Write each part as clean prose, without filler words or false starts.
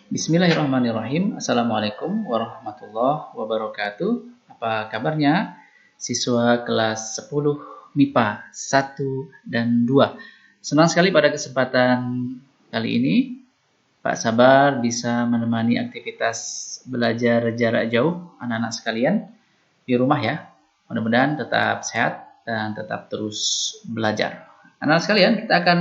Bismillahirrahmanirrahim. Assalamualaikum warahmatullahi wabarakatuh. Apa kabarnya siswa kelas 10 MIPA 1 dan 2? Senang sekali pada kesempatan kali ini Pak Sabar bisa menemani aktivitas belajar jarak jauh anak-anak sekalian di rumah ya. Mudah-mudahan tetap sehat dan tetap terus belajar. Anak-anak sekalian, kita akan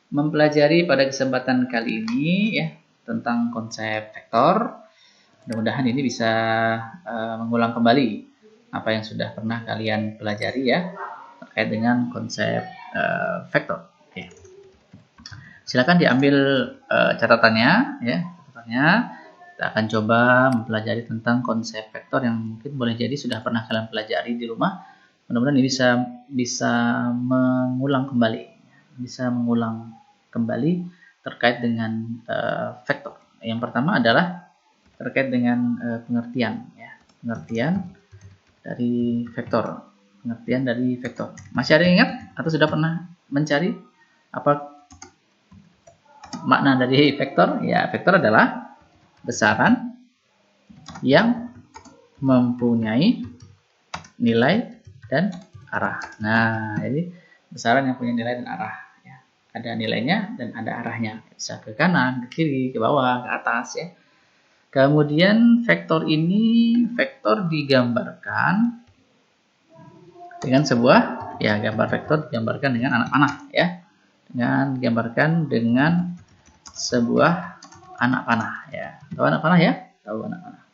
mempelajari pada kesempatan kali ini ya tentang konsep vektor. Mudah-mudahan ini bisa mengulang kembali apa yang sudah pernah kalian pelajari ya terkait dengan konsep vektor. Oke. Silakan diambil catatannya ya. Kita akan coba mempelajari tentang konsep vektor yang mungkin boleh jadi sudah pernah kalian pelajari di rumah. Mudah-mudahan ini bisa mengulang kembali terkait dengan vektor. Yang pertama adalah terkait dengan pengertian dari vektor. Masih ada yang ingat atau sudah pernah mencari apa makna dari vektor? Ya, vektor adalah besaran yang mempunyai nilai dan arah. Nah, jadi besaran yang punya nilai dan arah. Ada nilainya dan ada arahnya, bisa ke kanan, ke kiri, ke bawah, ke atas ya. Kemudian vektor digambarkan dengan sebuah gambar vektor digambarkan dengan anak panah ya. Dengan sebuah anak panah ya. Tahu anak panah ya? Tahu anak panah.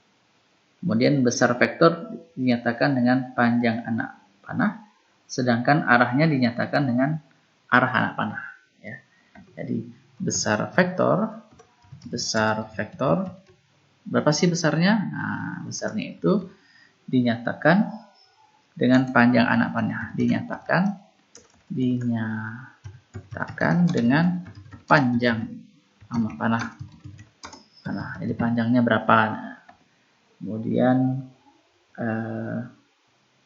Kemudian besar vektor dinyatakan dengan panjang anak panah, sedangkan arahnya dinyatakan dengan arah anak panah. Jadi besar vektor berapa sih besarnya? Nah, besarnya itu dinyatakan dengan panjang anak panah, dinyatakan dengan panjang anak panah. Jadi panjangnya berapa? Kemudian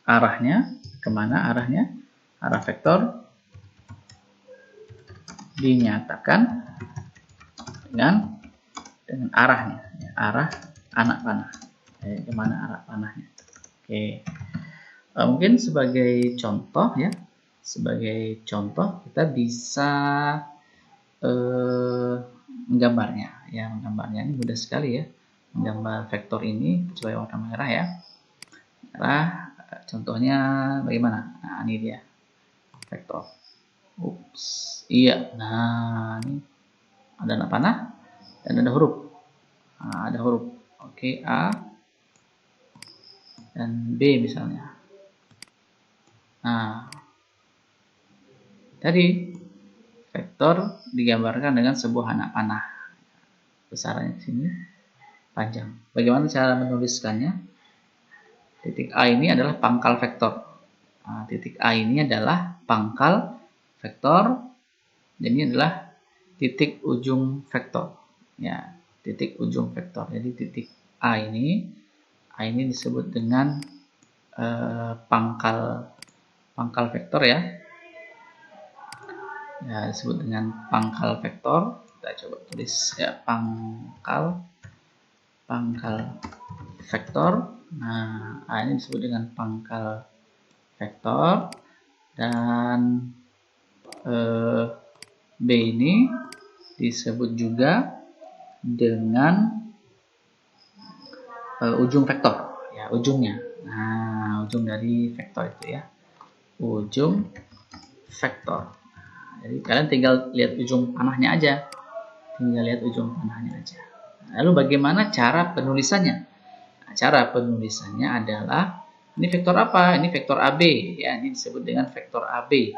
arahnya kemana arahnya? Arah vektor dinyatakan dengan arahnya, arah anak panah. Kemana arah panahnya? Oke. Mungkin sebagai contoh kita bisa menggambarnya. Menggambarnya ini mudah sekali ya. Menggambar vektor ini sesuai warna merah ya. Contohnya bagaimana? Nah, ini dia vektor. Iya. Nah, ini ada anak panah dan ada huruf. Ada huruf. Oke, A dan B misalnya. Nah, tadi vektor digambarkan dengan sebuah anak panah. Besarannya di sini panjang. Bagaimana cara menuliskannya? Titik A ini adalah pangkal vektor. Titik A ini adalah pangkal vektor. Dan ini adalah titik ujung vektor. Ya, titik ujung vektor. Jadi titik A ini disebut dengan pangkal vektor ya. Disebut dengan pangkal vektor. Kita coba tulis ya, pangkal vektor. Nah, A ini disebut dengan pangkal vektor dan B ini disebut juga dengan ujung vektor ya, ujungnya. Nah, ujung dari vektor itu ya, ujung vektor. Jadi kalian tinggal lihat ujung panahnya aja, Lalu bagaimana cara penulisannya? Nah, cara penulisannya adalah ini vektor apa? Ini vektor AB ya, ini disebut dengan vektor AB.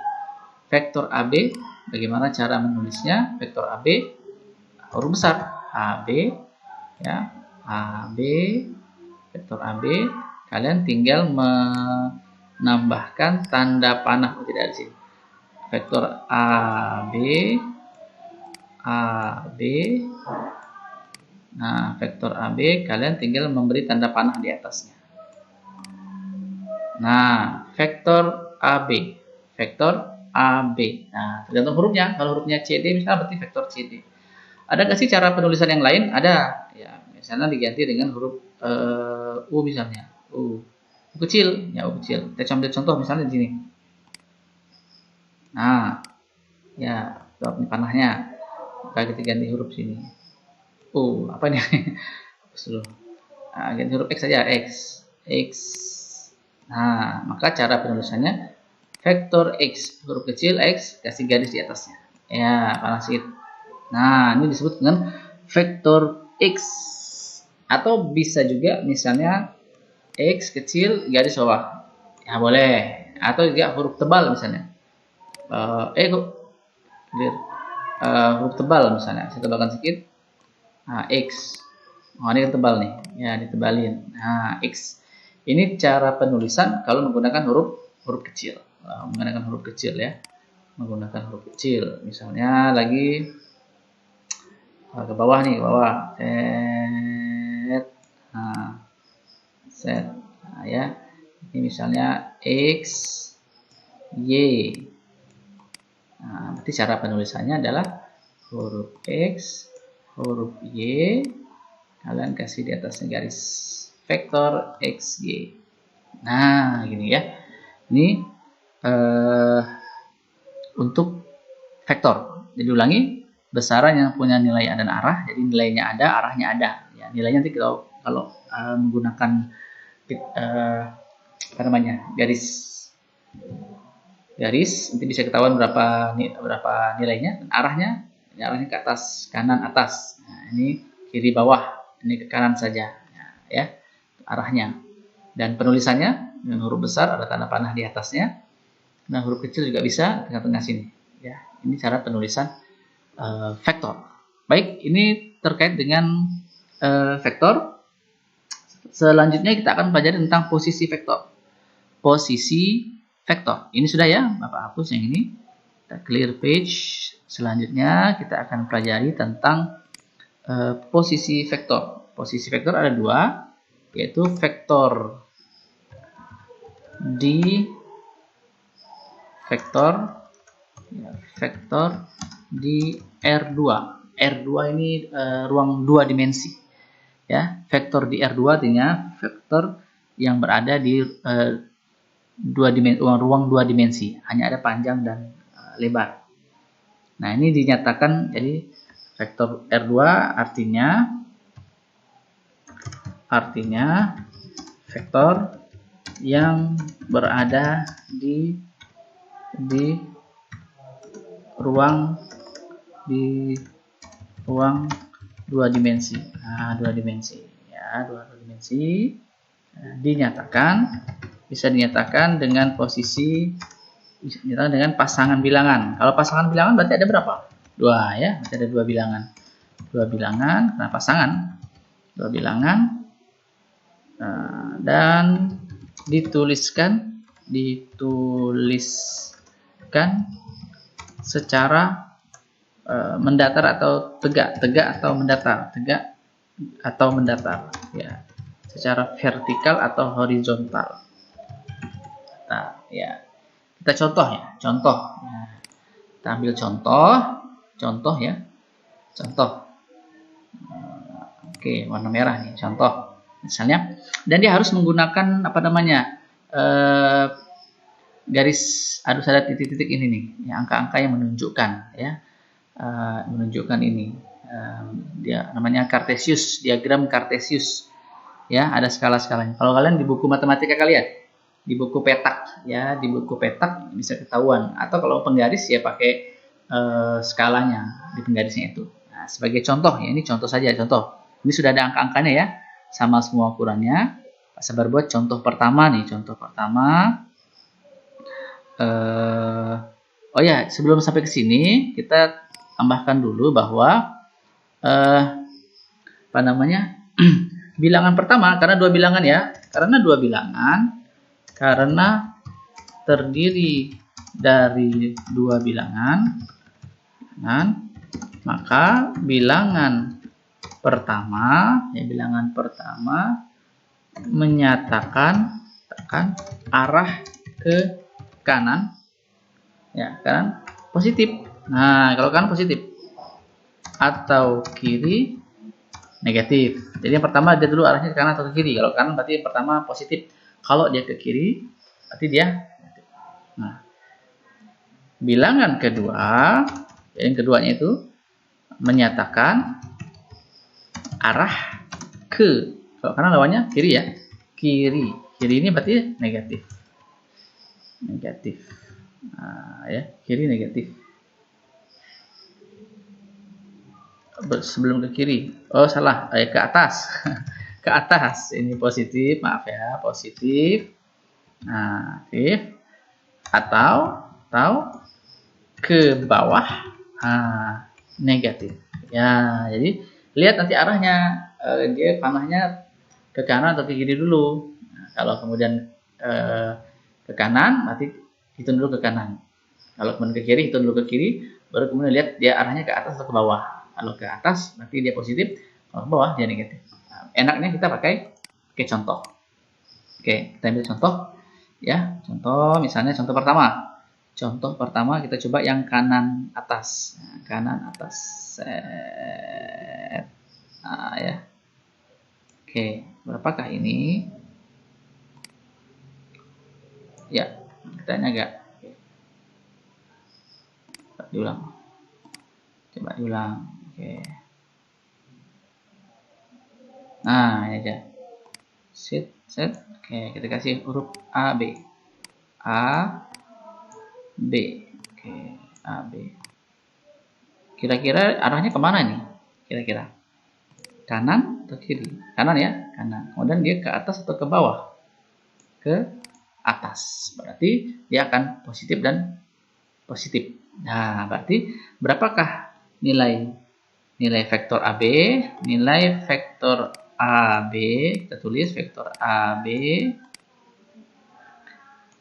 Vektor AB, bagaimana cara menulisnya? Vektor AB huruf besar AB ya, AB, vektor AB. Kalian tinggal menambahkan tanda panah tidak di sini. Vektor AB. Nah, vektor AB kalian tinggal memberi tanda panah di atasnya. Nah, vektor AB. Nah, tergantung hurufnya. Kalau hurufnya CD misalnya berarti vektor CD. Ada nggak sih cara penulisan yang lain? Ada. Ya, misalnya diganti dengan huruf U misalnya. U kecil, ya U kecil. Kita ambil contoh misalnya di sini. Nah, ya, ini panahnya. Kita ganti huruf sini. Apa nih? Nah, ganti huruf X saja, X. X. Nah, maka cara penulisannya vektor X, huruf kecil X, kasih garis di atasnya. Ya, panah sedikit. Nah, ini disebut dengan vektor X. Atau bisa juga misalnya X kecil garis bawah. Ya, boleh. Atau juga huruf tebal misalnya. Huruf tebal misalnya. Saya tebalkan sedikit. Nah, X. Oh, ini tebal nih. Ya, ditebalin. Nah, X. Ini cara penulisan kalau menggunakan huruf kecil. Menggunakan huruf kecil ya. Menggunakan huruf kecil. Misalnya lagi ke bawah nih, ke bawah. Set. Nah, set. Nah, ya. Ini misalnya X, Y. Nah, berarti cara penulisannya adalah huruf X, huruf Y. Kalian kasih di atasnya garis vektor X, Y. Nah, gini ya. Ini untuk vektor. Jadi ulangi, besaran yang punya nilai dan arah. Jadi nilainya ada, arahnya ada. Ya, nilainya nanti kalau menggunakan garis nanti bisa ketahuan berapa nilainya. Dan arahnya ke atas, kanan, atas. Nah, ini kiri, bawah. Ini ke kanan saja. Ya, arahnya. Dan penulisannya dengan huruf besar ada tanda panah di atasnya. Nah, huruf kecil juga bisa tengah-tengah sini. Ya, ini cara penulisan vektor. Baik, ini terkait dengan vektor. Selanjutnya kita akan pelajari tentang posisi vektor. Posisi vektor. Ini sudah ya, Bapak hapus yang ini. Kita clear page. Selanjutnya kita akan pelajari tentang posisi vektor. Posisi vektor ada dua, yaitu vektor di R2. R2 ini ruang dua dimensi. Ya, vektor di R2 artinya vektor yang berada di ruang dua dimensi, hanya ada panjang dan lebar. Nah, ini dinyatakan jadi vektor R2 artinya vektor yang berada di ruang dua dimensi. Nah, dua dimensi ya, dua dimensi. Nah, bisa dinyatakan dengan posisi, bisa dinyatakan dengan pasangan bilangan. Kalau pasangan bilangan berarti ada berapa? Dua ya, berarti ada dua bilangan. Nah, pasangan dua bilangan dan dituliskan secara mendatar atau tegak atau mendatar, ya, secara vertikal atau horizontal. Nah, ya, kita contoh. Nah, kita ambil contoh ya, oke, warna merah nih, contoh misalnya, dan dia harus menggunakan garis harus ada titik-titik ini nih, ya, angka-angka yang menunjukkan ya. Menunjukkan ini dia namanya diagram Cartesius ya, ada skala-skalanya. Kalau kalian di buku matematika kalian, di buku petak ya, bisa ketahuan, atau kalau penggaris ya pakai skalanya di penggarisnya itu. Nah, sebagai contoh ya, ini contoh saja, ini sudah ada angka-angkanya ya, sama semua ukurannya. Pak Sabar buat contoh pertama nih, oh ya, sebelum sampai ke sini kita tambahkan dulu bahwa bilangan pertama, karena dua bilangan, karena terdiri dari dua bilangan, maka bilangan pertama menyatakan arah ke kanan, ya kan, positif. Nah, kalau kanan positif. atau kiri negatif. Jadi yang pertama dia dulu arahnya ke kanan atau ke kiri. Kalau kanan berarti yang pertama positif. Kalau dia ke kiri berarti dia negatif. Nah, bilangan kedua, yang keduanya itu menyatakan arah ke. Kalau kanan lawannya kiri ya. Kiri. Kiri ini berarti negatif. Negatif. Nah, ya, kiri negatif. Sebelum ke kiri. Oh, salah. Ke atas. Ke atas. Ini positif, maaf ya, positif. Nah, positif. Atau ke bawah. Nah, negatif. Ya, jadi lihat nanti arahnya. Dia panahnya ke kanan atau ke kiri dulu. Nah, kalau kemudian ke kanan, berarti hitung dulu ke kanan. Kalau kemudian ke kiri, hitung dulu ke kiri. Baru kemudian lihat dia arahnya ke atas atau ke bawah. Kalau ke atas berarti dia positif, kalau ke bawah dia negatif. Nah, enaknya kita pakai contoh. Oke, kita ambil contoh ya. Contoh misalnya contoh pertama. Contoh pertama kita coba yang kanan atas. Nah, kanan atas. Set. Nah, ya. Oke, berapakah ini? Ya, kita agak diulang. Coba diulang. Oke. Nah, ini aja. Set. Oke, kita kasih huruf A, B. A, B. Oke, A, B. Kira-kira arahnya kemana nih? Kira-kira. Kanan atau kiri? Kanan ya, kanan. Kemudian dia ke atas atau ke bawah? Ke atas. Berarti dia akan positif dan positif. Nah, berarti berapakah nilai vektor AB? Nilai vektor AB, kita tulis vektor AB,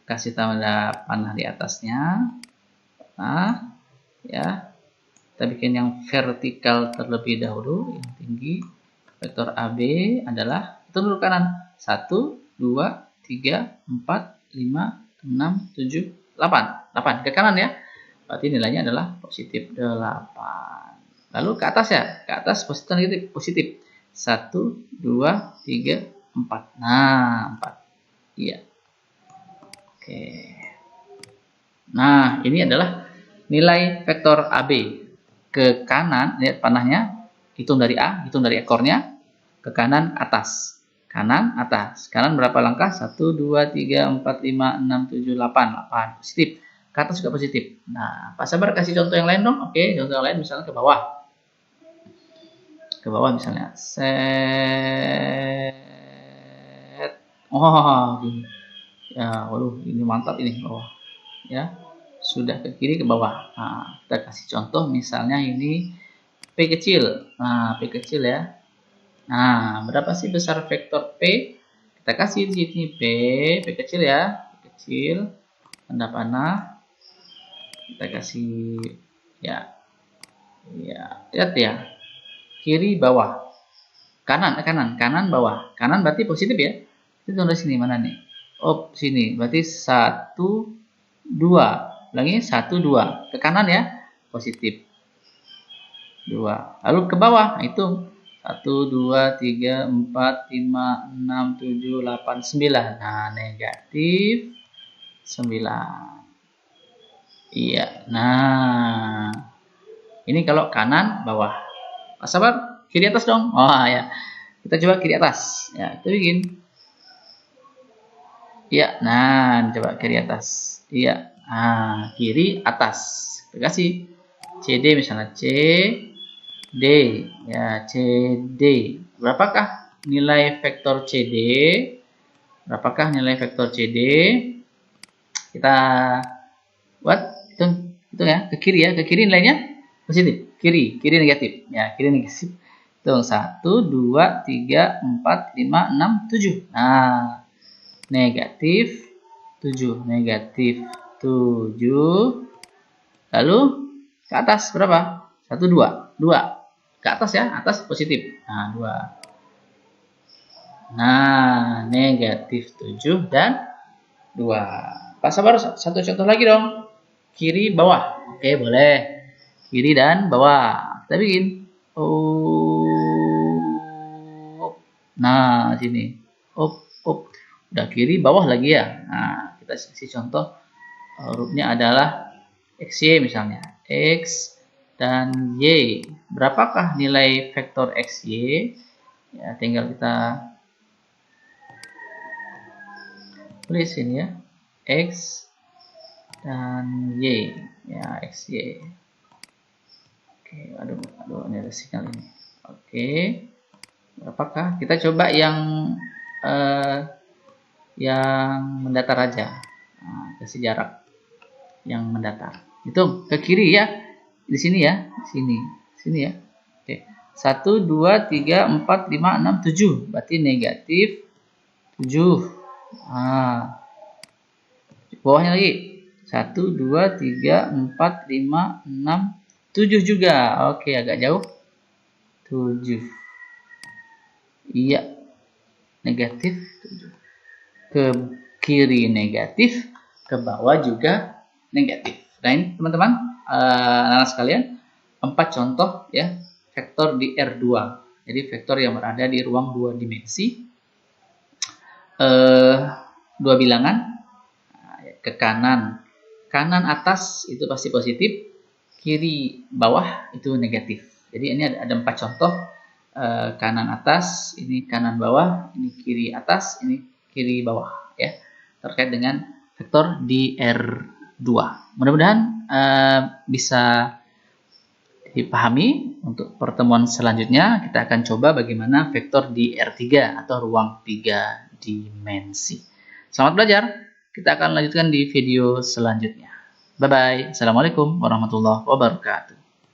kasih tanda panah di atasnya. Nah, ya, kita bikin yang vertikal terlebih dahulu, yang tinggi. Vektor AB adalah, itu dulu kanan, 1, 2, 3, 4, 5, 6, 7, 8. 8 ke kanan ya. Berarti nilainya adalah positif 8. Lalu ke atas ya, ke atas positif negatif, positif. 1, 2, 3, 4. Nah, 4. Iya. Oke. Nah, ini adalah nilai vektor AB. Ke kanan, lihat panahnya, hitung dari A, hitung dari ekornya, ke kanan atas. Kanan atas. Kanan berapa langkah? 1, 2, 3, 4, 5, 6, 7, 8. 8. Positif. Ke atas juga positif. Nah, Pak Sabar kasih contoh yang lain dong. Oke, contoh yang lain misalnya ke bawah. Ke bawah misalnya. Set. Oh, gini. Ya, waduh, ini mantap ini bawah. Ya, sudah ke kiri ke bawah. Nah, kita kasih contoh misalnya ini P kecil. Nah, P kecil ya. Nah, berapa sih besar vektor P? Kita kasih di sini P kecil ya. P kecil. Tanda panah. Kita kasih ya. Ya, lihat ya. Kiri bawah. Kanan bawah. Kanan berarti positif ya. Itu dari sini mana nih? Oh, sini. Berarti 1 2. Ulangi 1 2. Ke kanan ya. Positif. 2. Lalu ke bawah, itu 1 2 3 4 5 6 7 8 9. Nah, negatif 9. Iya. Nah, ini kalau kanan bawah. Pak Sabar, kiri atas dong. Oh ya. Kita coba kiri atas. Ya, kita bikin. Iya, nah, coba kiri atas. Iya. Nah, kiri atas. Kita kasih CD misalnya CD. Ya, CD. Berapakah nilai vektor CD? Berapakah nilai vektor CD? Kita buat hitung ya, ke kiri ya. Ke kiri nilainya positif. Kiri negatif. Ya, kiri negatif. Hitung 1 2 3 4 5 6 7. Nah, negatif 7. Negatif 7. Lalu ke atas berapa? 1 2. 2. Ke atas ya, atas positif. Nah, 2. Nah, negatif 7 dan 2. Pak Sabar, satu contoh lagi dong. Kiri bawah. Oke, boleh. Kiri dan bawah. Kita bikin. Nah, sini. Udah kiri, bawah lagi ya. Nah, kita kasih contoh. Hurufnya adalah XY misalnya. X dan Y. Berapakah nilai vektor XY? Ya, tinggal kita tulis ini ya. X dan Y. Ya, XY. Oke, aduh, ini ada sinyal ini. Oke. Berapakah? Kita coba yang mendatar aja. Nah, kasih jarak yang mendatar. Itu ke kiri ya. Di sini ya. Sini ya. Oke. 1, 2, 3, 4, 5, 6, 7. Berarti negatif 7. Bawahnya lagi. 1, 2, 3, 4, 5, 6, 7 juga. Oke, agak jauh. 7. Iya. Negatif 7. Ke kiri negatif, ke bawah juga negatif. Nah ini teman-teman, anak-anak sekalian, 4 contoh ya vektor di R2. Jadi vektor yang berada di ruang 2 dimensi, 2 bilangan, ke kanan atas itu pasti positif, kiri bawah itu negatif. Jadi ini ada 4 contoh, kanan atas, ini kanan bawah, ini kiri atas, ini kiri bawah ya, terkait dengan vektor di R2. Mudah-mudahan bisa dipahami. Untuk pertemuan selanjutnya kita akan coba bagaimana vektor di R3 atau ruang 3 dimensi. Selamat belajar. Kita akan lanjutkan di video selanjutnya. Bye bye. Assalamualaikum warahmatullahi wabarakatuh.